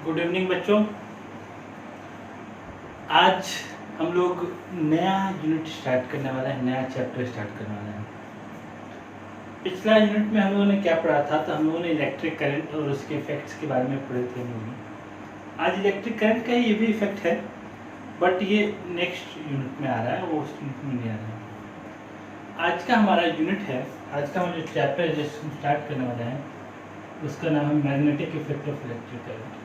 Good evening बच्चों। आज हम लोग नया यूनिट स्टार्ट करने वाला है, नया चैप्टर स्टार्ट करने वाला है। पिछला यूनिट में हम लोगों ने क्या पढ़ा था, तो हम लोगों ने इलेक्ट्रिक करंट और उसके इफेक्ट्स के बारे में पढ़े थे हम लोग। आज इलेक्ट्रिक करंट का ये भी इफेक्ट है, बट ये नेक्स्ट यूनिट में आ रहा है, वो उस यूनिट में नहीं आ रहा है। आज का हमारा यूनिट है, आज का हमारा जो चैप्टर है जिसको हम स्टार्ट करने वाले हैं, उसका नाम है magnetic effect of electric current.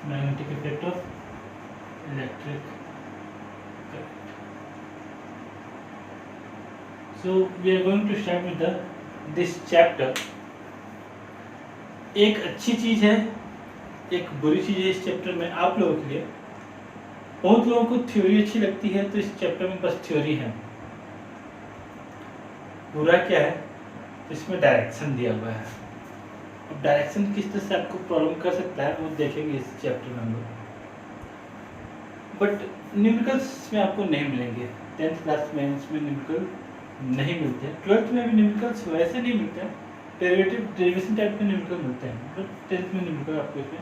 Magnetic effect of electric current. So we are going to start with this chapter. एक अच्छी चीज़ है, एक बुरी चीज़ है इस चैप्टर में आप लोगों के लिए। बहुत लोगों को थ्योरी अच्छी लगती है, तो इस चैप्टर में बस थ्योरी है। बुरा क्या है, इसमें डायरेक्शन दिया हुआ है। अब डायरेक्शन किस तरह से आपको प्रॉब्लम कर सकता है वो देखेंगे इस चैप्टर में हम लोग। बट न्यूमेरिकल्स में आपको नहीं मिलेंगे, 10th क्लास में इसमें न्यूमेरिकल नहीं मिलते हैं। 12th में भी न्यूमेरिकल्स वैसे नहीं मिलते हैं, डेरिवेशन टाइप के न्यूमेरिकल मिलते हैं, बट 10th में न्यूमेरिकल आपको इसमें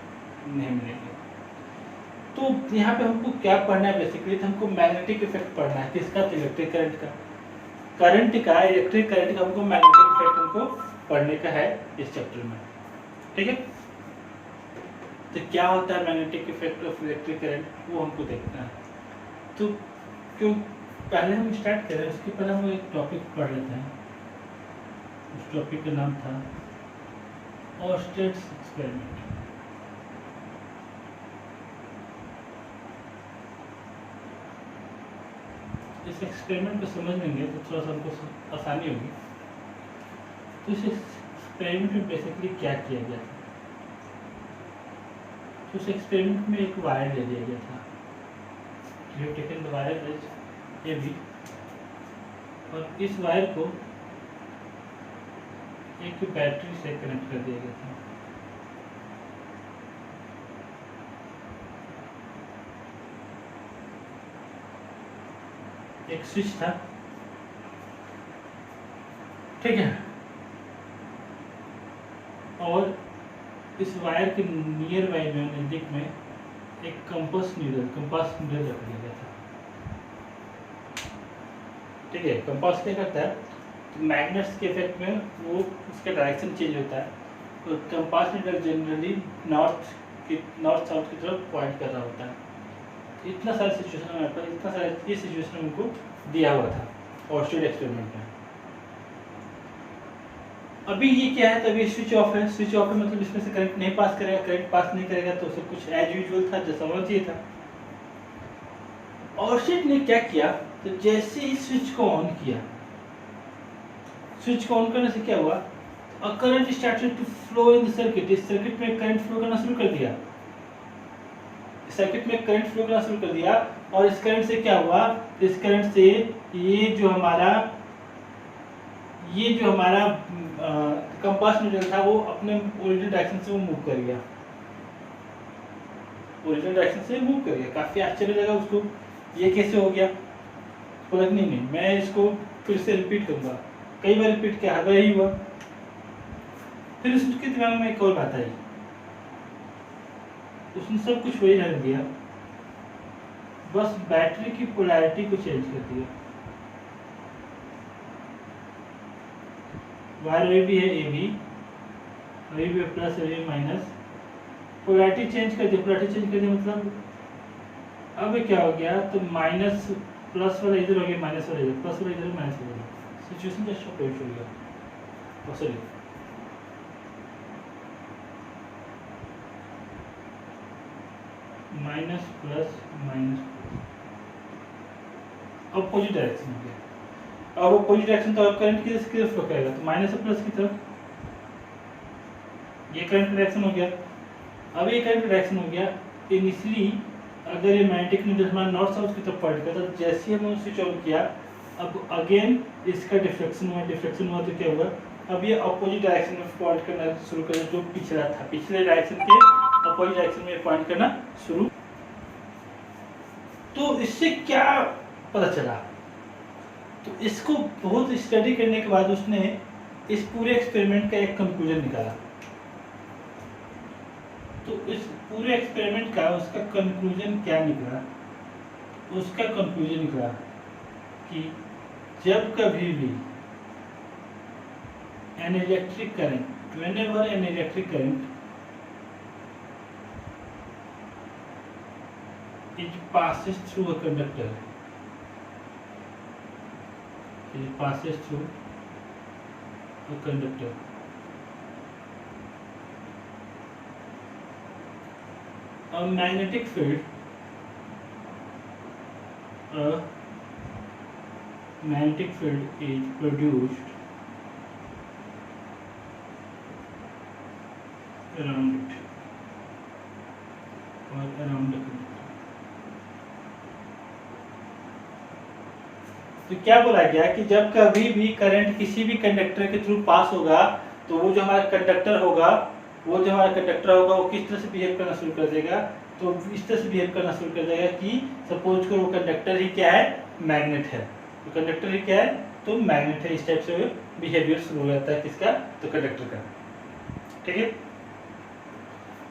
नहीं मिलेंगे। तो यहाँ पे हमको क्या पढ़ना है बेसिकली, तो हमको मैग्नेटिक इफेक्ट पढ़ना है। किसका? तो इलेक्ट्रिक करंट का, इलेक्ट्रिक करंट का हमको मैग्नेटिक इफेक्ट हमको पढ़ने का है इस चैप्टर में। ठीक है, तो क्या होता है magnetic effect of electric current, वो हमको देखना है। तो क्यों पहले हम स्टार्ट करें, उसके पहले हम एक टॉपिक पढ़ लेते हैं। उस टॉपिक का नाम था ऑर्स्टेड्स एक्सपेरिमेंट। इस एक्सपेरिमेंट को समझ लेंगे तो थोड़ा सा हमको आसानी होगी। तो इस एक्सपेरिमेंट में बेसिकली क्या किया गया था, तो उस एक्सपेरिमेंट में एक वायर ले लिया गया था। You have taken the wire as A B, और इस वायर को एक बैटरी से कनेक्ट कर दिया गया था। एक स्विच था, ठीक है, और इस वायर के नियर बाई में, नजदीक में एक कंपास नीडल रख दिया गया था। ठीक है, कंपास क्या करता है, तो मैग्नेट्स के इफेक्ट में वो उसका डायरेक्शन चेंज होता है। तो compass needle generally north south की तरफ पॉइंट कर रहा होता है। इतना सारा सिचुएशन हमारे पास, इतना सारा ये सिचुएशन हमको दिया हुआ था ऑर्स्टेड एक्सपेरिमेंट में। अभी ये क्या है, तो अभी स्विच ऑफ है। स्विच ऑफ है मतलब इसमें से करंट नहीं पास करेगा। करंट पास नहीं करेगा तो सब कुछ एज यूजुअल था, जैसा होना चाहिए था। ऑर्स्टेड ने क्या किया, तो जैसे ही स्विच को ऑन किया, स्विच को ऑन करने से क्या हुआ, a current started to flow in the circuit. इस सर्किट में करंट फ्लो करना शुरू कर दिया। सर्किट में करंट फ्लो करना शुरू कर दिया, और इस करंट से क्या हुआ, इस करंट से ये जो हमारा कंपास नीडल था, वो अपने ओरिजिनल डायरेक्शन से वो मूव कर गया। ओरिजिनल डायरेक्शन से मूव कर गया। काफी आश्चर्य लगा उसको, ये कैसे हो गया। बोला नहीं, मैं इसको फिर से रिपीट करूंगा। कई बार रिपीट किया, हर बार यही हुआ। फिर उसके दिमाग में एक और बात आई, उसने सब कुछ वही रख दिया, बस बैटरी की पोलैरिटी को चेंज कर दिया। वायर भी है ए बी, अभी भी प्लस अभी माइनस, पोलैरिटी चेंज कर दिया। पोलैरिटी चेंज कर दिया मतलब अब क्या हो गया, तो माइनस प्लस वाला इधर हो गया, माइनस वाला इधर, प्लस वाला इधर, माइनस वाला इधर। सिचुएशन जस्ट ऑपोजिट हो गया। Sorry, minus plus minus, opposite direction हो गया। और अपोजिट डायरेक्शन तो करंट की तरफ फ्लो करेगा, तो माइनस और प्लस की तरफ। ये करंट डायरेक्शन हो गया। अब ये करंट डायरेक्शन हो गया। इनिशियली अगर ये मैग्नेटिक नीडल हमारा नॉर्थ साउथ की तरफ पॉइंट करता, तो जैसे ही हमने स्विच ऑन किया, अब अगेन इसका डिफ्लेक्शन हुआ तो क्या हुआ, अब ये अपोजिट डायरेक्शन में पॉइंट करना शुरू कर, जो पिछला था, पिछले डायरेक्शन के अपोजिट डायरेक्शन में पॉइंट करना शुरू। तो इससे क्या पता चला, तो इसको बहुत स्टडी करने के बाद उसने इस पूरे एक्सपेरिमेंट का एक कंक्लूजन निकाला। तो इस पूरे एक्सपेरिमेंट का उसका कंक्लूजन क्या निकला? उसका कंक्लूजन निकला कि जब कभी भी an electric current, whenever an electric current it passes through a conductor, it passes through a conductor, a magnetic field is produced around it or around the conductor. तो क्या बोला गया कि जब कभी भी करंट किसी भी कंडक्टर के थ्रू पास होगा तो वो जो हमारा कंडक्टर होगा वो किस तरह से बिहेव करना शुरू कर देगा? तो इस तरह से बिहेव करना शुरू कर देगा कि सपोज करो वो कंडक्टर ही क्या है, मैग्नेट है। तो कंडक्टर ही क्या है, तो मैग्नेट है। इस टाइप से बिहेवियर शुरू हो जाता है किसका, तो कंडक्टर का। ठीक है,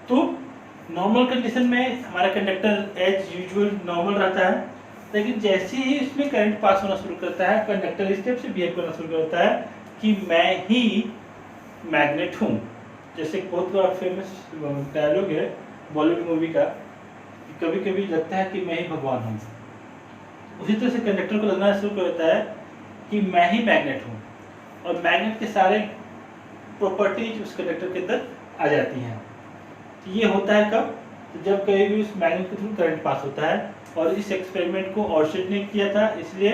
तो नॉर्मल कंडीशन में हमारा कंडक्टर एज यूजुअल नॉर्मल रहता है, लेकिन जैसे ही इसमें करंट पास होना शुरू करता है कंडक्टर इस टाइप से बिहेव करना शुरू करता है कि मैं ही मैग्नेट हूँ। जैसे बहुत बड़ा फेमस डायलॉग है बॉलीवुड मूवी का, कभी कभी लगता है कि मैं ही भगवान हूँ। उसी तरह से कंडक्टर को लगना शुरू करता है कि मैं ही मैग्नेट हूँ, और मैग्नेट के सारे प्रॉपर्टीज उस कंडक्टर के अंदर आ जाती हैं। तो ये होता है कब, तो जब कभी भी उस मैग्नेट के थ्रू करंट पास होता है। और इस एक्सपेरिमेंट को ऑर्स्टेड ने किया था, इसलिए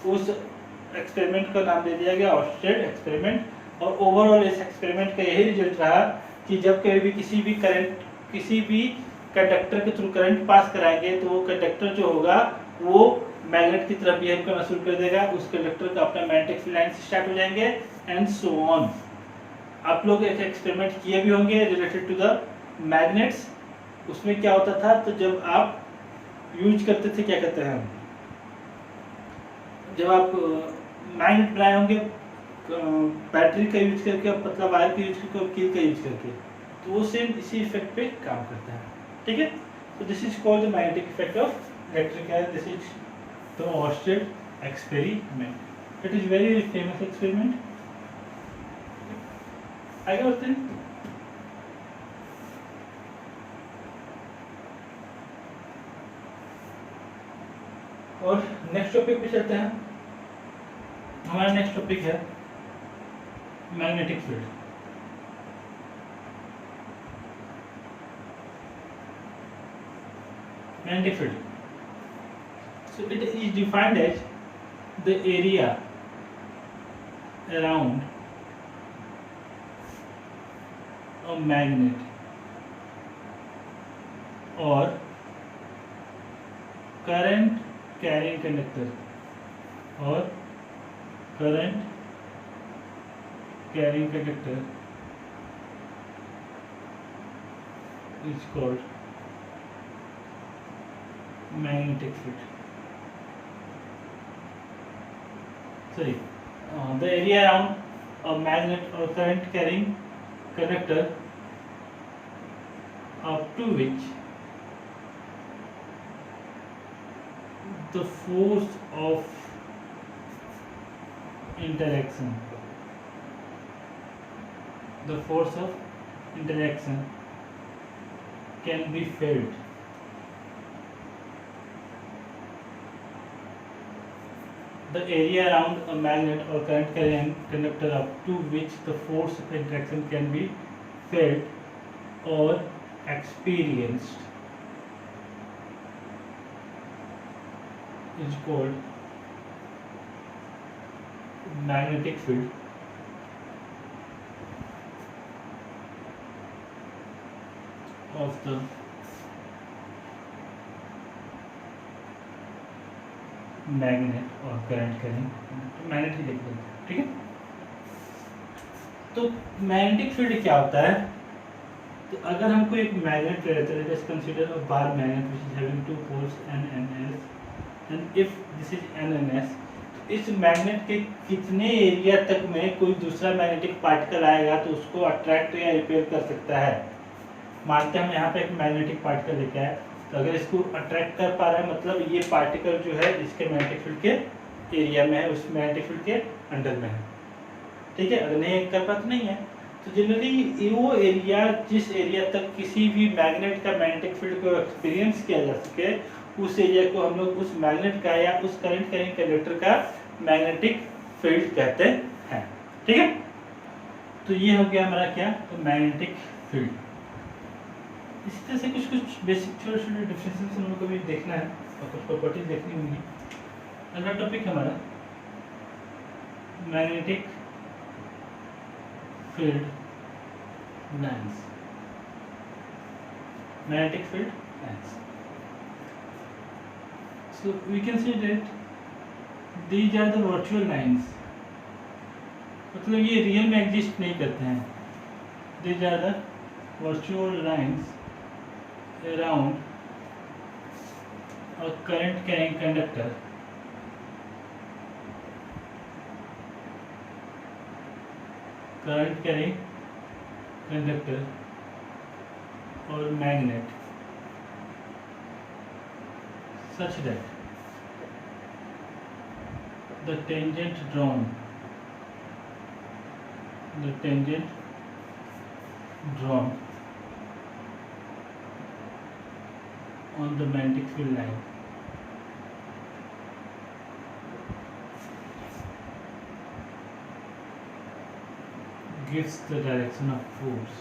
उस एक्सपेरिमेंट का नाम दे दिया गया ऑर्स्टेड एक्सपेरिमेंट। और ओवरऑल इस एक्सपेरिमेंट का यही रिजल्ट रहा कि जब कभी भी किसी भी कंडक्टर के थ्रू करंट पास कराएंगे तो वो कंडक्टर जो होगा वो मैग्नेट की तरफ बिहेव करना शुरू कर देगा, उस कंडक्टर का अपना मैग्नेटिक फील्ड लाइन स्टार्ट हो जाएंगे एंड सो ऑन। आप लोग एक एक्सपेरिमेंट किए भी होंगे रिलेटेड टू द मैग्नेट्स। उसमें क्या होता था, तो जब आप यूज करते थे, क्या कहते हैं, जब आप मैग्नेट बनाए होंगे बैटरी का यूज करके, पतला वायर का यूज करके, कील का यूज करके, तो वो सेम इसी इफेक्ट पे काम करता है। ठीक है, तो this is called the magnetic effect of electric wire. This is the Oersted experiment. It is very famous experiment. आगे बढ़ते हैं। और नेक्स्ट टॉपिक पे चलते हैं। हमारा नेक्स्ट टॉपिक है magnetic field. Magnetic field. So it is defined as the area around a magnet or current carrying conductor or current carrying conductor is called magnetic field. Sorry, the area around a magnet or current carrying conductor up to which the force of interaction can be felt. The area around a magnet or current carrying conductor up to which the force of interaction can be felt or experienced is called magnetic field. Of the magnet और current carrying, magnet ही लिख देते हैं। ठीक है, तो magnetic field क्या होता है, तो अगर हमको एक मैग्नेट रहता है, just consider a bar magnet which is having two poles N and S, and if this is N and S, तो इस मैग्नेट के कितने एरिया तक में कोई दूसरा मैग्नेटिक पार्टिकल आएगा तो उसको अट्रैक्ट या रिपेल कर सकता है। मानते हैं हम यहाँ पे एक मैग्नेटिक पार्टिकल लेके आए, तो अगर इसको अट्रैक्ट कर पा रहा है मतलब ये पार्टिकल जो है इसके मैग्नेटिक फील्ड के एरिया में है, उस मैग्नेटिक फील्ड के अंडर में है, ठीक है। अगर नहीं कर पा तो नहीं है। तो जनरली वो एरिया जिस एरिया तक किसी भी मैग्नेट का मैग्नेटिक फील्ड को एक्सपीरियंस किया जा सके, उस एरिया को हम लोग उस मैग्नेट का या उस करंट कैरिंग कंडक्टर का मैग्नेटिक फील्ड कहते हैं, ठीक है। तो ये हो गया हमारा क्या, तो मैग्नेटिक फील्ड। इसी तरह से कुछ कुछ बेसिक छोटे छोटे डिफरेंसेस हम लोग को भी देखना है और कुछ प्रॉपर्टीज देखनी होंगी। अगला टॉपिक हमारा magnetic field lines, magnetic field lines. So we can say that these are the virtual lines, मतलब ये रियल में एग्जिस्ट नहीं करते हैं। These are the virtual lines around a current carrying conductor or magnet such that the tangent drawn on the magnetic field line gives the direction of force,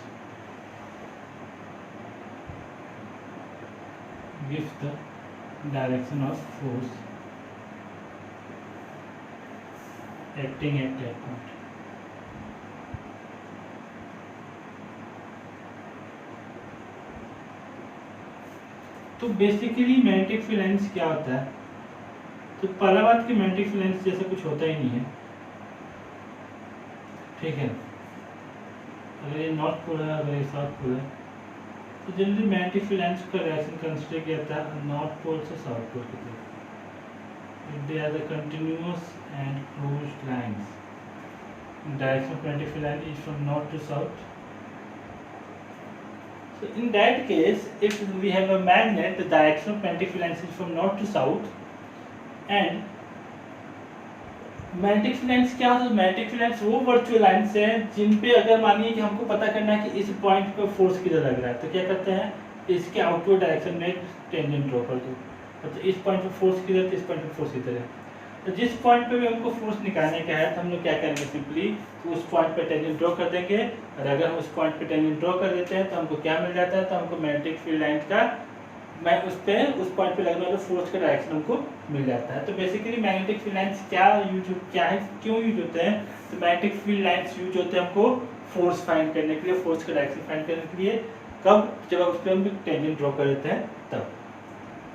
acting at that point. तो basically magnetic field lines क्या होता है, तो पहला बात कि magnetic field lines जैसा कुछ होता ही नहीं है, ठीक है। अगर ये नॉर्थ पोल है, अगर ये साउथ पोल है, तो जनरली मैग्नेटिक फील्ड लाइंस का डायरेक्शन कंसीडर किया जाता है नॉर्थ पोल से साउथ पोल की तरफ। They are the continuous and closed lines. Direction of magnetic field line is from north to south. So in that case, if we have a magnet, the direction of magnetic field lines is from north to south, and magnetic field lines क्या होता है, magnetic field lines वो virtual lines हैं जिन पे अगर मानिए कि हमको पता करना है कि इस पॉइंट पे फोर्स किधर लग रहा है, तो क्या करते हैं, इसके आउटवर्ड डायरेक्शन में टेंजेंट ड्रॉ कर दो, मतलब इस पॉइंट पे फोर्स किधर, तो इस पॉइंट पे फोर्स किधर है। तो जिस पॉइंट पे भी हमको फोर्स निकालने का है, तो हम लोग क्या करेंगे, सिंपली तो उस पॉइंट पे टेंजेंट ड्रॉ कर देंगे, और अगर हम उस पॉइंट पे टेंजेंट ड्रॉ कर देते हैं तो हमको क्या मिल जाता है, तो हमको मैग्नेटिक फील्ड लाइन का मैं उस पॉइंट पे लगने वाले फोर्स का डायरेक्शन हमको मिल जाता है। तो बेसिकली मैग्नेटिक फील्ड लाइंस क्या है, क्यों यूज होते हैं, तो मैग्नेटिक फील्ड लाइंस यूज होते हैं हमको फोर्स फाइंड करने के लिए, फोर्स का डायरेक्शन फाइंड करने के लिए। कब, जब उस पर हम टेंजेंट ड्रॉ कर देते हैं तब।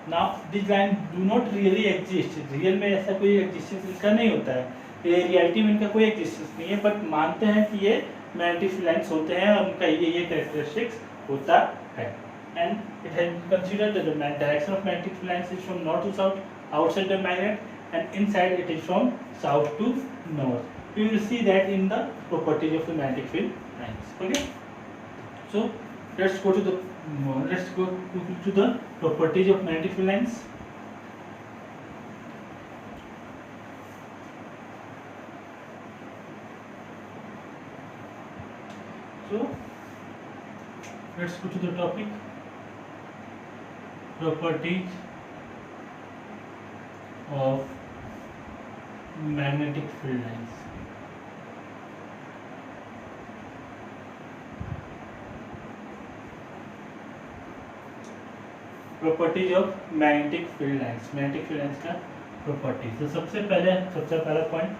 Now this line do not really exist, real में ऐसा कोई एग्जिस्टेंस इसका नहीं होता है, ये रियलिटी में इनका कोई एग्जिस्टेंस नहीं है, बट मानते हैं कि ये मैग्नेटिक फील्ड लाइंस होते हैं और उनका ये कैरेक्टरिस्टिक्स होता है। And it has been considered that the direction of magnetic field lines is from north to south outside the magnet, and inside it is from south to north. We will see that in the properties of the magnetic field lines. Okay, so let's go to the properties of magnetic field lines. So let's go to the topic. Properties of magnetic field lines. Properties of magnetic field lines. Magnetic field lines का properties. तो सबसे पहला point,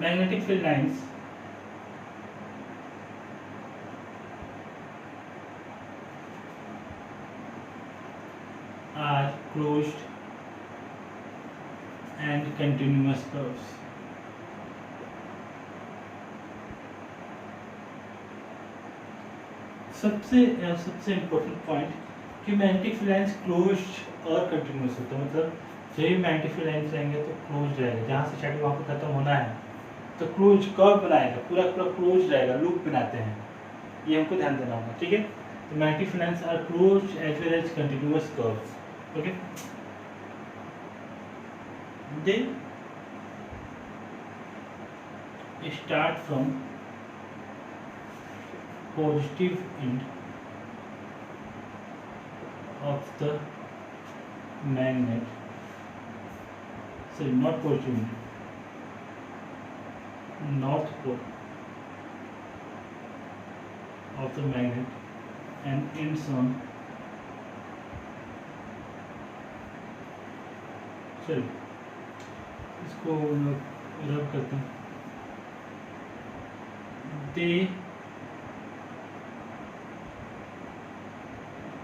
magnetic field lines are closed and continuous curves. सबसे important point कि magnetic field lines closed और continuous होता है, मतलब जो भी मैग्नेटिक फील्ड लाइंस रहेंगे तो क्लोज्ड रहेगा, जहाँ से शेडो वहाँ पर खत्म होना है तो क्लोज कर्व बनाएगा, पूरा क्लोज रहेगा, लूप बनाते हैं, ये हमको ध्यान देना होगा, ठीक है। तो magnetic field lines are close as well as continuous curves, okay. They start from positive end of the magnet, sorry, not positive end, north pole of the magnet and ends on, sorry, इसको रब करते हैं। They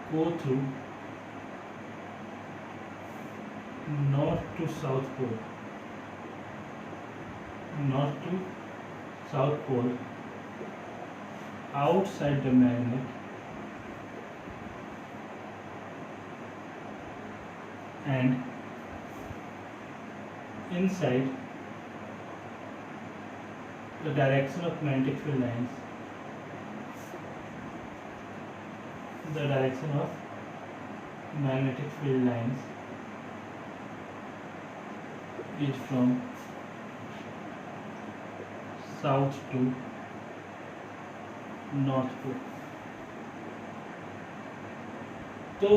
go through north to south pole, north to south pole outside the magnet and inside the direction of magnetic field lines, the direction of magnetic field lines is from south to north pole। तो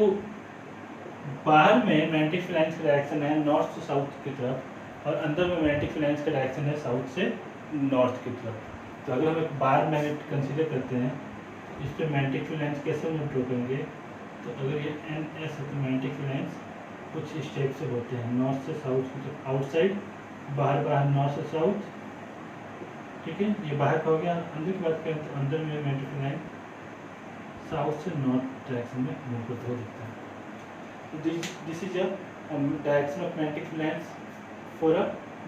बाहर में magnetic field lines का direction है north से south की तरफ, और अंदर में मैग्नेटिक फील्ड लाइंस का डायरेक्शन है साउथ से नॉर्थ की तरफ। तो अगर हम एक बार मैग्नेट कंसीडर करते हैं, इस पर मैग्नेटिक फील्ड लाइंस कैसे हम ड्रॉ करेंगे, तो अगर ये एन एस है तो मैग्नेटिक फील्ड लाइंस कुछ इस टाइप से होते हैं, नॉर्थ से साउथ की तरफ आउटसाइड, बाहर बाहर नॉर्थ से साउथ, ठीक है। ये बाहर का हो गया। अंदर की बात करें तो अंदर में मैग्नेटिक फील्ड लाइन साउथ से नॉर्थ डायरेक्शन में मूव करते हुए दिखता है। तो this is a direction of magnetic field lines for a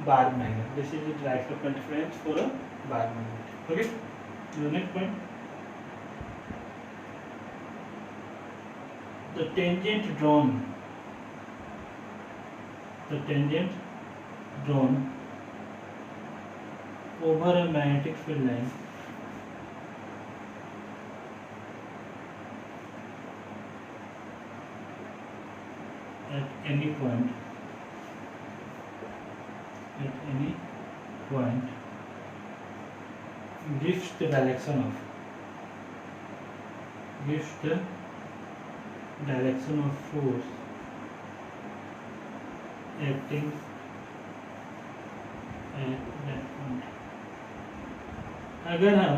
bar magnet। This is the direction of interference for a bar magnet, okay। The next point, the tangent drawn over a magnetic field line at any point gives the direction of force acting at that point। अगर हम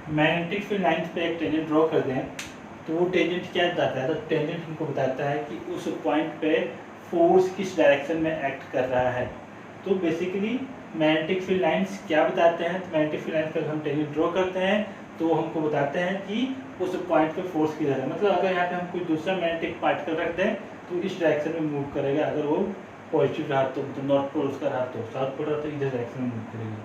magnetic field lines पे एक tangent draw कर दें तो वो tangent क्या बताता है, तो टेंजेंट हमको बताता है कि उस पॉइंट पे फोर्स किस डायरेक्शन में एक्ट कर रहा है। तो बेसिकली मैग्नेटिक फील्ड लाइंस क्या बताते हैं, तो मैग्नेटिक फील्ड लाइंस पर हम टेंजेंट ड्रॉ करते हैं तो हमको बताते हैं कि उस पॉइंट पे फोर्स किधर है। मतलब अगर यहाँ पे हम कोई दूसरा मैग्नेटिक पार्टिकल रख दें तो इस डायरेक्शन में मूव करेगा, अगर वो पॉजिटिव रहा तो नॉर्थ पोल उसका रहा तो साउथ पोल रहा तो इधर डायरेक्शन में मूव करेगा।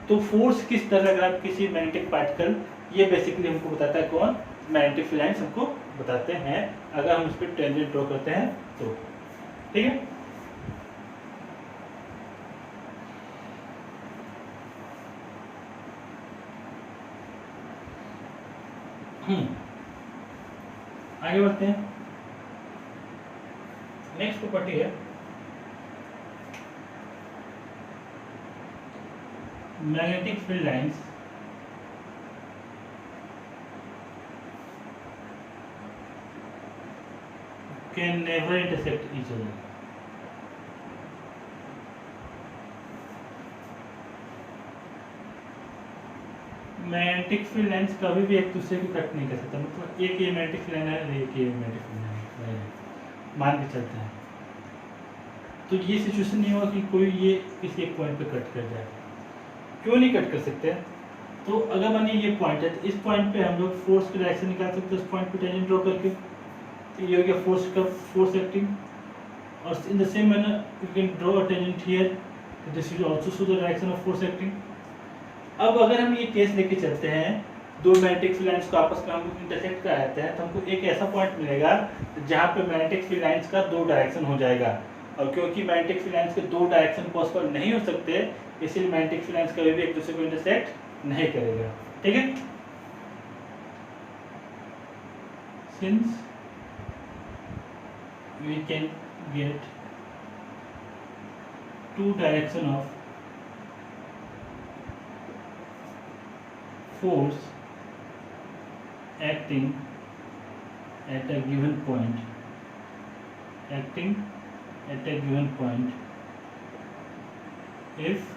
तो फोर्स किस तरह का किसी मैग्नेटिक पार्टिकल, ये बेसिकली हमको बताता है कौन, मैग्नेटिक फील्ड लाइंस हमको बताते हैं अगर हम उस पर टेंजेंट ड्रॉ करते हैं तो, ठीक है। आगे बढ़ते हैं। नेक्स्ट प्रॉपर्टी है magnetic field lines can never intersect each other. Magnetic field lines कभी भी एक दूसरे को कट नहीं कर सकता। मतलब एक ये मैग्नेटिक फील्ड लाइन है, एक ये मैग्नेटिक फील्ड लाइन है, मान के चलते हैं। तो ये सिचुएशन नहीं होगा कि कोई ये किसी एक पॉइंट पे कट कर जाए। क्यों नहीं कट कर सकते? तो अगर मानिए ये पॉइंट है तो इस पॉइंट पे हम लोग फोर्स की डायरेक्शन निकाल सकते हैं उस पॉइंट पे टेंजेंट ड्रॉ करके। तो ये हो गया फोर्स एक्टिंग। और in the same manner you can draw a tangent here, this will also show the direction of force acting. अब अगर हम ये केस लेके चलते हैं, दो मैग्नेटिक फील्ड लाइंस को आपस में हम इंटरसेक्ट कराते हैं, तो हमको एक ऐसा पॉइंट मिलेगा जहाँ पे मैग्नेटिक फील्ड लाइंस का दो डायरेक्शन हो जाएगा। और क्योंकि मैग्नेटिक फील्ड लाइंस के दो डायरेक्शन पॉसिबल नहीं हो सकते, इसलिए मैग्नेटिक फील्ड लाइंस कभी भी एक दूसरे को इंटरसेक्ट नहीं करेगा। ठीक है। Since we can get to direction of force acting at a given point, acting at a given point if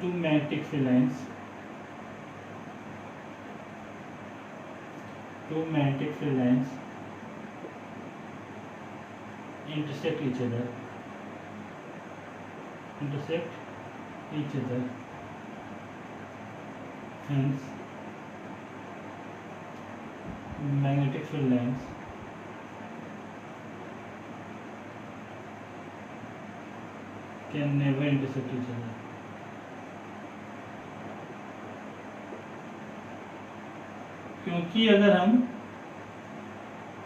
two magnetic field lines intersect each other hence magnetic field lines can never intersect each other. क्योंकि अगर हम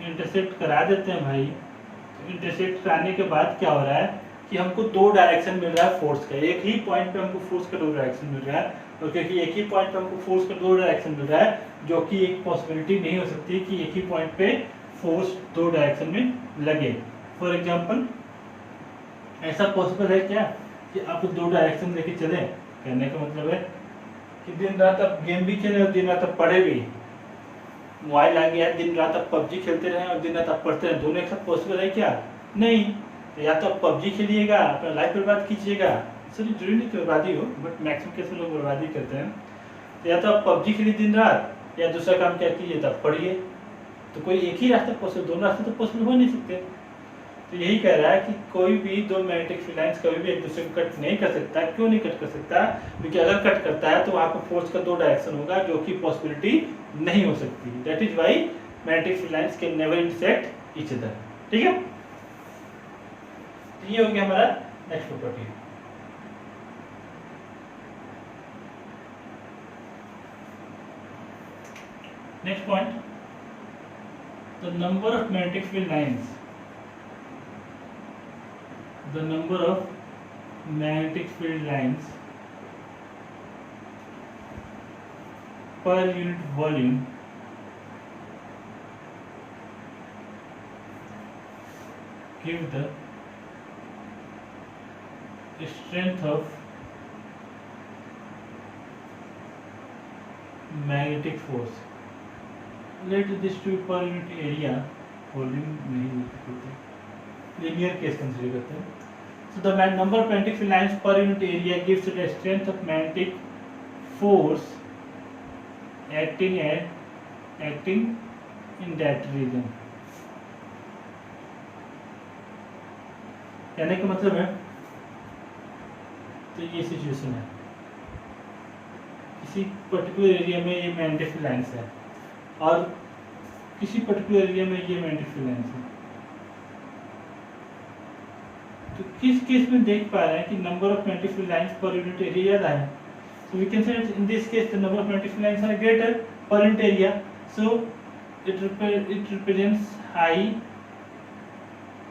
intersect करा देते हैं भाई, तो intersect कराने के बाद क्या हो रहा है कि हमको दो डायरेक्शन मिल रहा है फोर्स का, एक ही पॉइंट पे हमको फोर्स का दो डायरेक्शन मिल रहा है। और क्योंकि एक ही पॉइंट पे हमको फोर्स का दो डायरेक्शन मिल रहा है, जो कि एक पॉसिबिलिटी नहीं हो सकती कि एक ही पॉइंट पे फोर्स दो डायरेक्शन में लगे। फॉर एग्जांपल ऐसा पॉसिबल है क्या कि आप दो डायरेक्शन लेके चले? कहने का मतलब है कि दिन रात आप गेम भी खेलें और दिन रात आप पढ़े भी। मोबाइल आ गया है, दिन रात आप पबजी खेलते रहें और दिन रात आप पढ़ते रहें, दोनों एक साथ पॉसिबल है क्या? नहीं। तो या तो आप पबजी खेलिएगा, अपना लाइफ बर्बाद कीजिएगा, सॉरी जरूरी नहीं कि बर्बादी हो, बट मैक्सिमम केस में लोग बर्बादी करते हैं। तो या तो आप पबजी खेलिए दिन रात, या दूसरा काम क्या कीजिए तो आप पढ़िए। तो कोई एक ही रास्ता पॉसिबल, दोनों रास्ते तो पॉसिबल हो नहीं सकते। तो यही कह रहा है कि कोई भी दो मैग्नेटिक फील्ड लाइंस कभी भी एक दूसरे को कट नहीं कर सकता। क्यों नहीं कट कर सकता? क्योंकि अगर कट करता है तो वहाँ पर फोर्स का दो डायरेक्शन होगा, जो कि पॉसिबिलिटी नहीं हो सकती। That is why magnetic field lines can never intersect each other. ठीक है, ये हो गया हमारा next property. Next point, the number of magnetic field lines, the number of magnetic field lines per unit volume give the strength of magnetic force. Let this to be per unit area, volume नहीं लिख सकते, linear case consider करते हैं। So the number of magnetic field lines per unit area gives the strength of magnetic force acting in that region. कहने का मतलब है, तो ये सिचुएशन है, किसी पर्टिकुलर एरिया में ये मैग्नेटिक फील्ड लाइंस है और किसी पर्टिकुलर एरिया में ये मैग्नेटिक फील्ड लाइंस है। तो किस केस में देख पा रहे हैं कि number of magnetic field lines per unit area ज्यादा है? So we can say in this case the number of magnetic field lines are greater per unit area, so it represents high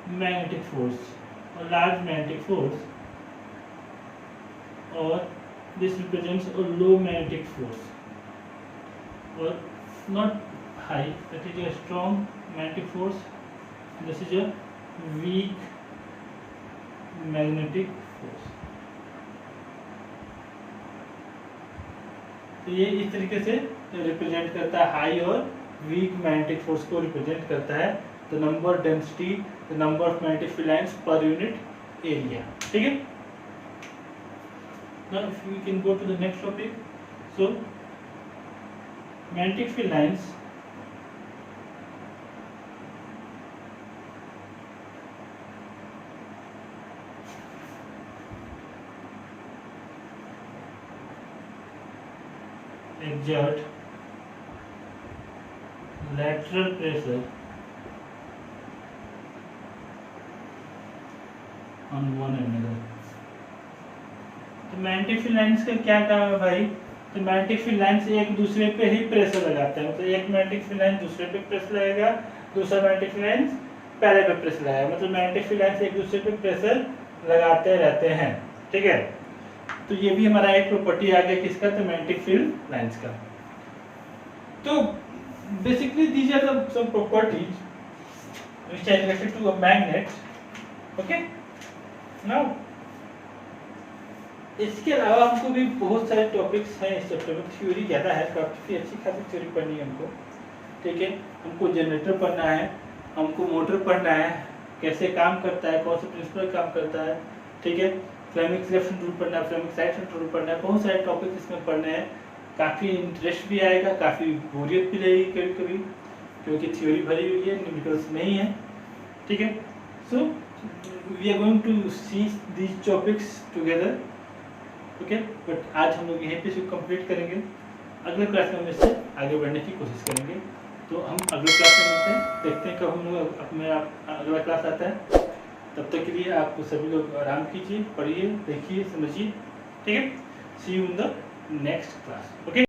magnetic force और large magnetic force, और this represents a low magnetic force और not high, that is a strong magnetic force, this is a weak magnetic force। तो ये इस तरीके से represent करता है, हाई और वीक मैग्नेटिक फोर्स को रिप्रेजेंट करता है। The number density, the number of magnetic field lines per unit area. ठीक है, now if we can go to the next topic, so magnetic field lines exert lateral pressure on one another। तो magnetic field lines का क्या काम है भाई? तो magnetic field lines एक दूसरे पे ही प्रेशर लगाते हैं, मतलब एक मैग्नेटिक फील्ड लाइन दूसरे पे प्रेशर लगाएगा, दूसरा मैग्नेटिक फील्ड लाइंस पहले पे प्रेशर लगाएगा, मतलब मैग्नेटिक फील्ड लाइंस एक दूसरे पे प्रेशर लगाते रहते हैं। ठीक है, तो ये भी हमारा एक प्रॉपर्टी आ गया किसका, तो मैग्नेटिक फील्ड लाइंस का। तो basically these are the some properties which are related to a magnet. Okay, now इसके अलावा हमको भी बहुत सारे टॉपिक्स हैं इस चैप्टर में, थ्योरी ज़्यादा है, काफ़ी अच्छी खासी थ्योरी पढ़नी है हमको। ठीक है, हमको जनरेटर पढ़ना है, हमको मोटर पढ़ना है, कैसे काम करता है, कौन से प्रिंसिपल काम करता है। ठीक है, फ्लेमिंग्स लेफ्ट रूल पढ़ना है, फ्लेमिंग्स राइट रूल पढ़ना है, बहुत सारे टॉपिक इसमें पढ़ने हैं। काफ़ी इंटरेस्ट भी आएगा, काफ़ी बोरियत भी रहेगी कभी कभी, क्योंकि थ्योरी भरी हुई है, न्यूमेरिकल्स नहीं है। ठीक है, so we are going to see these topics together. Okay, but आज हम लोग यहीं पे इसको कंप्लीट करेंगे। अगले क्लास में हम इससे आगे बढ़ने की कोशिश करेंगे। तो हम अगले क्लास में मिलते हैं, देखते हैं कब हम लोग अपने अगला क्लास आता है। तब तक के लिए आप सभी लोग आराम कीजिए, पढ़िए, देखिए, समझिए। ठीक है, see you in the next class. Okay.